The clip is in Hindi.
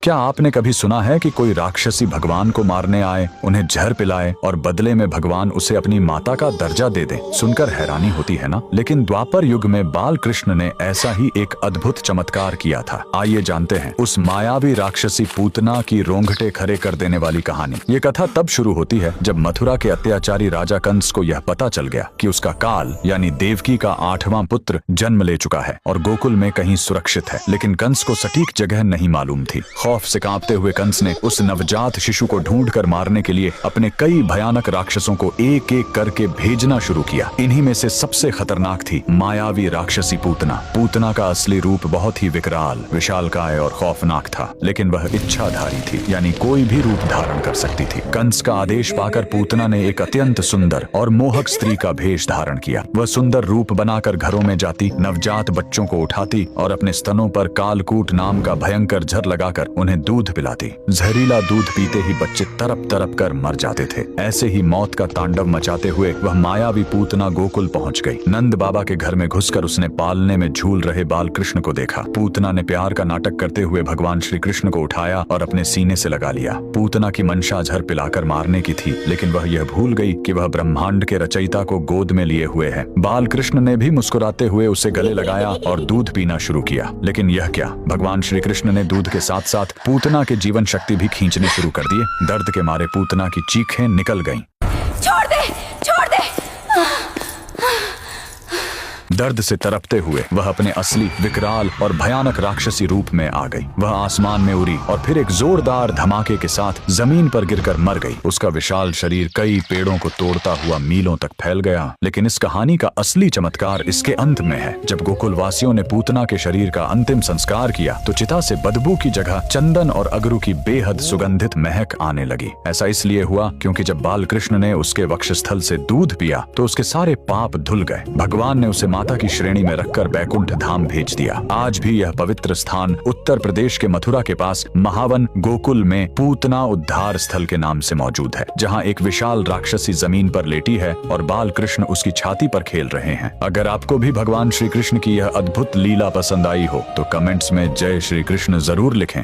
क्या आपने कभी सुना है कि कोई राक्षसी भगवान को मारने आए, उन्हें जहर पिलाए और बदले में भगवान उसे अपनी माता का दर्जा दे दे? सुनकर हैरानी होती है ना। लेकिन द्वापर युग में बाल कृष्ण ने ऐसा ही एक अद्भुत चमत्कार किया था। आइए जानते हैं उस मायावी राक्षसी पूतना की रोंगटे खड़े कर देने वाली कहानी। ये कथा तब शुरू होती है जब मथुरा के अत्याचारी राजा कंस को यह पता चल गया कि उसका काल यानी देवकी का 8वां पुत्र जन्म ले चुका है और गोकुल में कहीं सुरक्षित है। लेकिन कंस को सटीक जगह नहीं मालूम थी। खौफ से कांपते हुए कंस ने उस नवजात शिशु को ढूंढकर मारने के लिए अपने कई भयानक राक्षसों को एक एक करके भेजना शुरू किया। इन्हीं में से सबसे खतरनाक थी मायावी राक्षसी पूतना। पूतना का असली रूप बहुत ही विकराल, विशालकाय और खौफनाक था, लेकिन वह इच्छाधारी थी, यानी कोई भी रूप धारण कर सकती थी। कंस का आदेश पाकर पूतना ने एक अत्यंत सुंदर और मोहक स्त्री का भेष धारण किया। वह सुंदर रूप बनाकर घरों में जाती, नवजात बच्चों को उठाती और अपने स्तनों पर कालकूट नाम का भयंकर जहर लगाकर उन्हें दूध पिलाती। जहरीला दूध पीते ही बच्चे तरप तरप कर मर जाते थे। ऐसे ही मौत का तांडव मचाते हुए वह मायावी पूतना गोकुल पहुंच गई। नंद बाबा के घर में घुसकर उसने पालने में झूल रहे बाल कृष्ण को देखा। पूतना ने प्यार का नाटक करते हुए भगवान श्री कृष्ण को उठाया और अपने सीने से लगा लिया। पूतना की मंशा जहर पिलाकर मारने की थी, लेकिन वह यह भूल गई कि वह ब्रह्मांड के रचयिता को गोद में लिए हुए है। बाल कृष्ण ने भी मुस्कुराते हुए उसे गले लगाया और दूध पीना शुरू किया। लेकिन यह क्या, भगवान श्री कृष्ण ने दूध के साथ साथ पूतना के जीवन शक्ति भी खींचने शुरू कर दिए। दर्द के मारे पूतना की चीखें निकल गईं। छोड़ दे, छोड़ दे। दर्द से तरपते हुए वह अपने असली विकराल और भयानक राक्षसी रूप में आ गई। वह आसमान में उड़ी और फिर एक जोरदार धमाके के साथ जमीन पर गिरकर मर गई। उसका विशाल शरीर कई पेड़ों को तोड़ता हुआ मीलों तक फैल गया। लेकिन इस कहानी का असली चमत्कार इसके अंत में है। जब गोकुल वासियों ने पूतना के शरीर का अंतिम संस्कार किया तो चिता से बदबू की जगह चंदन और अगरू की बेहद सुगंधित महक आने लगी। ऐसा इसलिए हुआ क्योंकि जब बाल कृष्ण ने उसके वक्षस्थल से दूध पिया तो उसके सारे पाप धुल गए। भगवान ने उसे माता की श्रेणी में रखकर बैकुंठ धाम भेज दिया। आज भी यह पवित्र स्थान उत्तर प्रदेश के मथुरा के पास महावन गोकुल में पूतना उद्धार स्थल के नाम से मौजूद है, जहां एक विशाल राक्षसी जमीन पर लेटी है और बाल कृष्ण उसकी छाती पर खेल रहे हैं। अगर आपको भी भगवान श्री कृष्ण की यह अद्भुत लीला पसंद आई हो तो कमेंट्स में जय श्री कृष्ण जरूर लिखें।